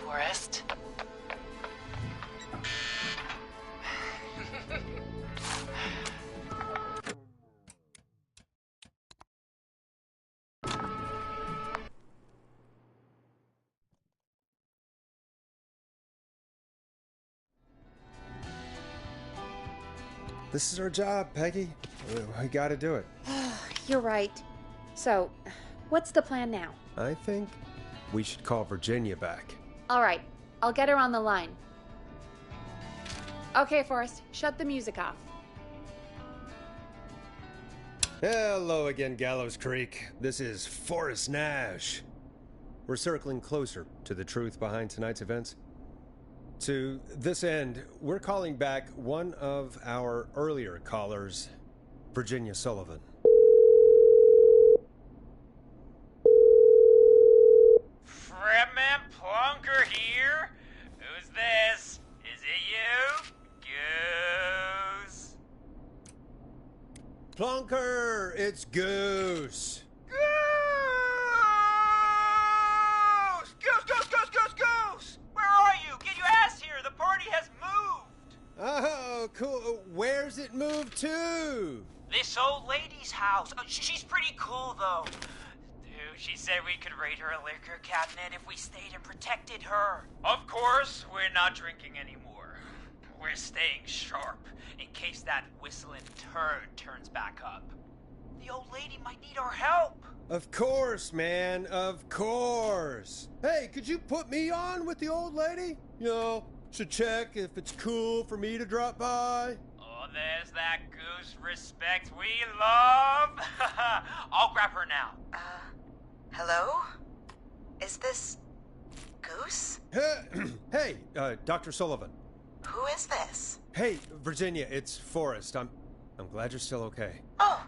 Forrest. This is our job, Peggy. We gotta do it. You're right. So, what's the plan now? I think we should call Virginia back. All right, I'll get her on the line. Okay, Forrest, shut the music off. Hello again, Gallows Creek. This is Forrest Nash. We're circling closer to the truth behind tonight's events. To this end, we're calling back one of our earlier callers, Virginia Sullivan. Fredman Plunker here? Who's this? Is it you? Goose? Plunker, it's Goose. Goose! Where are you? Get your ass here! The party has moved! Oh, cool. Where's it moved to? This old lady's house. She's pretty cool, though. Dude, she said we could raid her liquor cabinet if we stayed and protected her. Of course, we're not drinking anymore. We're staying sharp in case that whistling turd turns back up. The old lady might need our help. Of course, man. Of course. Hey, could you put me on with the old lady? You know, to check if it's cool for me to drop by. Oh, there's that Goose respect we love. I'll grab her now. Hello? Is this Goose? Hey, Dr. Sullivan. Who is this? Hey, Virginia, it's Forrest. I'm glad you're still okay. Oh,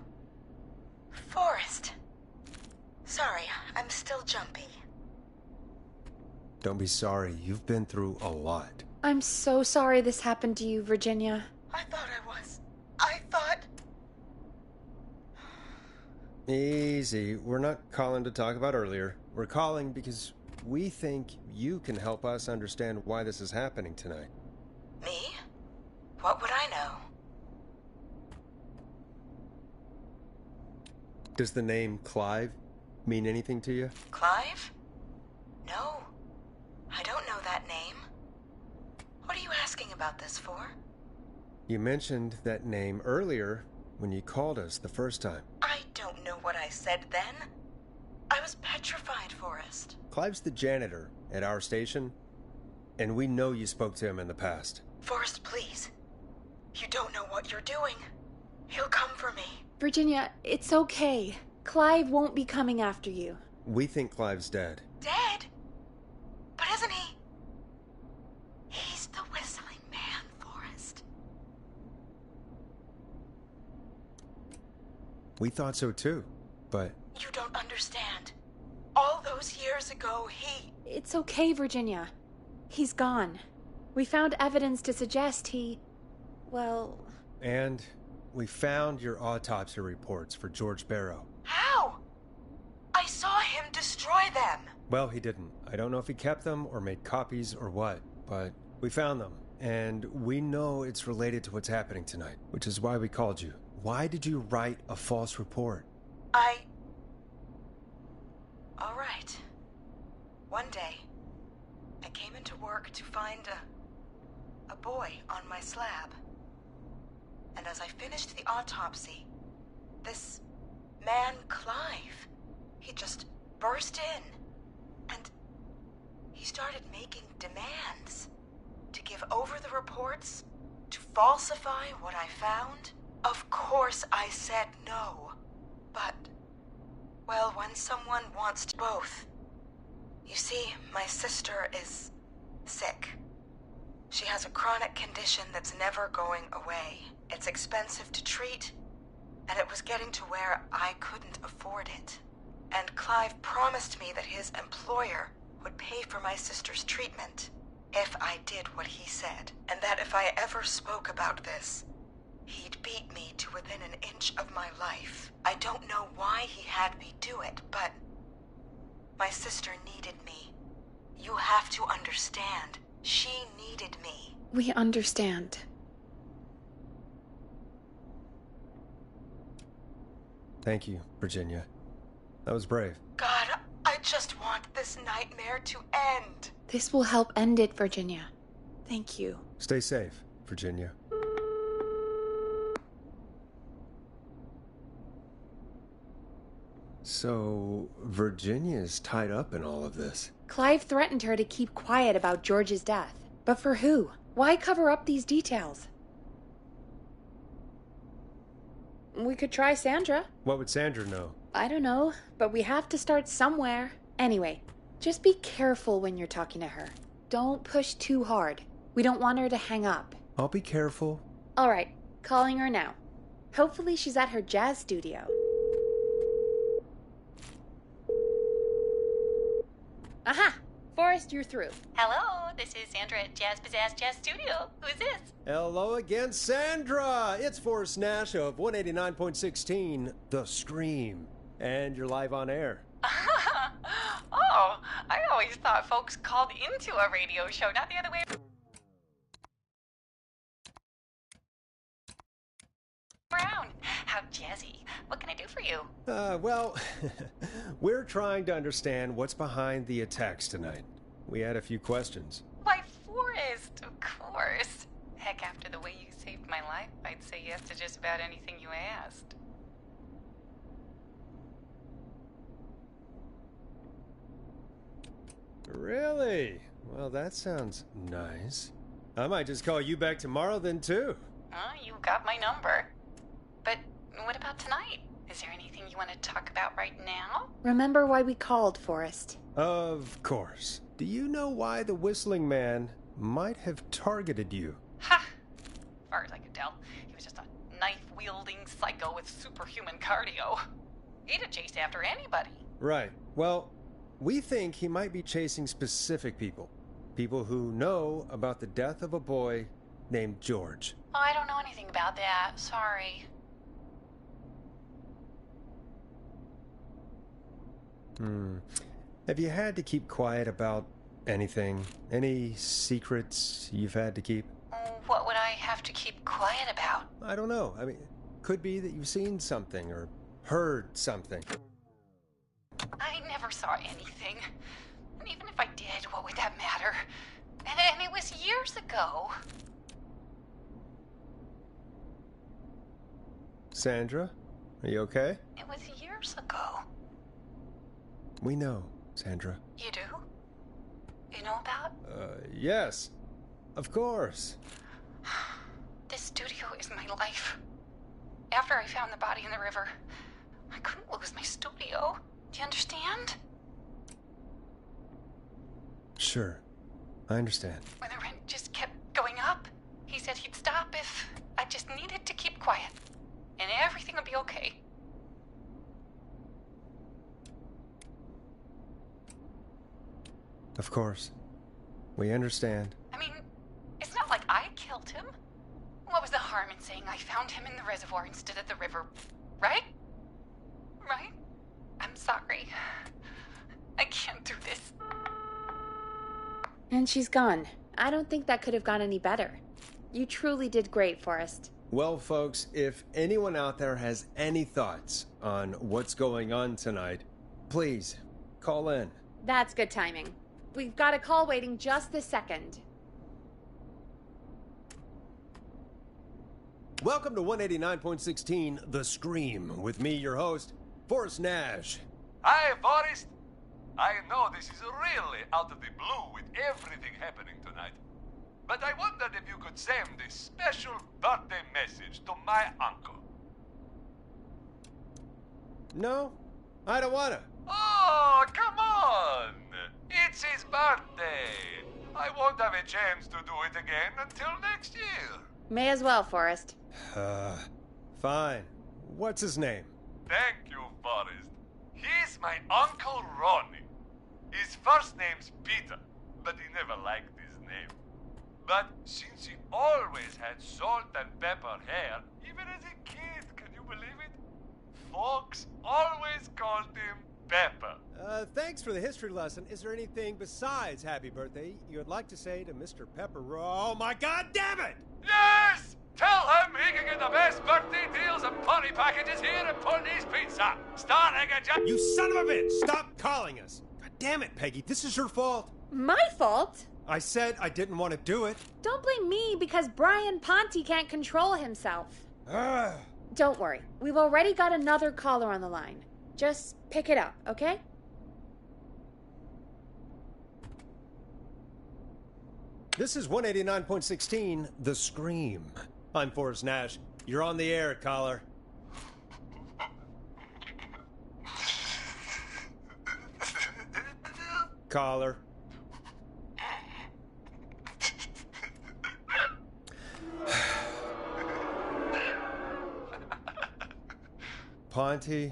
Forrest. Sorry, I'm still jumpy. Don't be sorry. You've been through a lot. I'm so sorry this happened to you, Virginia. I thought I was. I thought... Easy. We're not calling to talk about earlier. We're calling because we think you can help us understand why this is happening tonight. Me? What would I know? Does the name Clive mean anything to you? Clive? No. I don't know that name. What are you asking about this for? You mentioned that name earlier when you called us the first time. I don't know what I said then. I was petrified, Forrest. Clive's the janitor at our station, and we know you spoke to him in the past. Forrest, please. You don't know what you're doing. He'll come for me. Virginia, it's okay. Clive won't be coming after you. We think Clive's dead. Dead? But isn't he? He's the whistling man, Forrest. We thought so too, but... You don't understand. All those years ago, he... It's okay, Virginia. He's gone. We found evidence to suggest he... well... And we found your autopsy reports for George Barrow. How? I saw him destroy them. Well, he didn't. I don't know if he kept them or made copies or what, but we found them. And we know it's related to what's happening tonight, which is why we called you. Why did you write a false report? All right. One day, I came into work to find a boy on my slab. And as I finished the autopsy, this man, Clive, he just burst in. And he started making demands to give over the reports, to falsify what I found. Of course I said no. But, well, when someone wants both... You see, my sister is sick. She has a chronic condition that's never going away. It's expensive to treat, and it was getting to where I couldn't afford it. And Clive promised me that his employer would pay for my sister's treatment if I did what he said, and that if I ever spoke about this, he'd beat me to within an inch of my life. I don't know why he had me do it, but my sister needed me, You have to understand. She needed me. We understand. Thank you, Virginia. That was brave. God, I just want this nightmare to end. This will help end it, Virginia. Thank you. Stay safe, Virginia. So, Virginia's tied up in all of this. Clive threatened her to keep quiet about George's death. But for who? Why cover up these details? We could try Sandra. What would Sandra know? I don't know, but we have to start somewhere. Anyway, just be careful when you're talking to her. Don't push too hard. We don't want her to hang up. I'll be careful. All right, calling her now. Hopefully she's at her jazz studio. Aha! Forrest, you're through. Hello, this is Sandra at Jazz Pizzazz Jazz Studio. Who is this? Hello again, Sandra! It's Forrest Nash of 189.16, The Scream. And you're live on air. Oh, I always thought folks called into a radio show, not the other way around. How jazzy. What can I do for you? Well, we're trying to understand what's behind the attacks tonight. We had a few questions. Why, Forrest, of course. Heck, after the way you saved my life, I'd say yes to just about anything you asked. Really? Well, that sounds nice. I might just call you back tomorrow then, too. You got my number. But what about tonight? Is there anything you want to talk about right now? Remember why we called, Forrest. Of course. Do you know why the Whistling Man might have targeted you? Ha! As far as I could tell, he was just a knife-wielding psycho with superhuman cardio. He'd have chased after anybody. Right. Well, we think he might be chasing specific people. People who know about the death of a boy named George. Oh, I don't know anything about that. Sorry. Have you had to keep quiet about anything? Any secrets you've had to keep? What would I have to keep quiet about? I don't know. I mean, could be that you've seen something or heard something. I never saw anything. And even if I did, what would that matter? And it was years ago. Sandra, are you okay? It was years ago. We know, Sandra. You do? You know about? Yes. Of course. This studio is my life. After I found the body in the river, I couldn't lose my studio. Do you understand? Sure. I understand. When the rent just kept going up, he said he'd stop if I just needed to keep quiet. And everything would be okay. Of course. We understand. I mean, it's not like I killed him. What was the harm in saying I found him in the reservoir instead of the river? Right? Right? I'm sorry. I can't do this. And she's gone. I don't think that could have gone any better. You truly did great, Forrest. Well, folks, if anyone out there has any thoughts on what's going on tonight, please call in. That's good timing. We've got a call waiting just this second. Welcome to 189.16, The Scream, with me, your host, Forrest Nash. Hi, Forrest. I know this is really out of the blue with everything happening tonight, but I wondered if you could send this special birthday message to my uncle. No, I don't wanna. Oh, come on! It's his birthday. I won't have a chance to do it again until next year. May as well, Forrest. Fine. What's his name? Thank you, Forrest. He's my Uncle Ronnie. His first name's Peter, but he never liked his name. But since he always had salt and pepper hair, even as a kid, can you believe it? Folks always called him Pepper. Thanks for the history lesson. Is there anything besides happy birthday you would like to say to Mr. Pepper? Oh my god damn it! Yes! Tell him he can get the best birthday deals and party packages here at Pony's Pizza. Starting at just... You son of a bitch! Stop calling us! God damn it, Peggy, this is your fault. My fault? I said I didn't want to do it. Don't blame me because Brian Ponte can't control himself. Ah. Don't worry. We've already got another caller on the line. Just pick it up, okay? This is 189.16, The Scream. I'm Forrest Nash. You're on the air, caller. Caller. Ponte,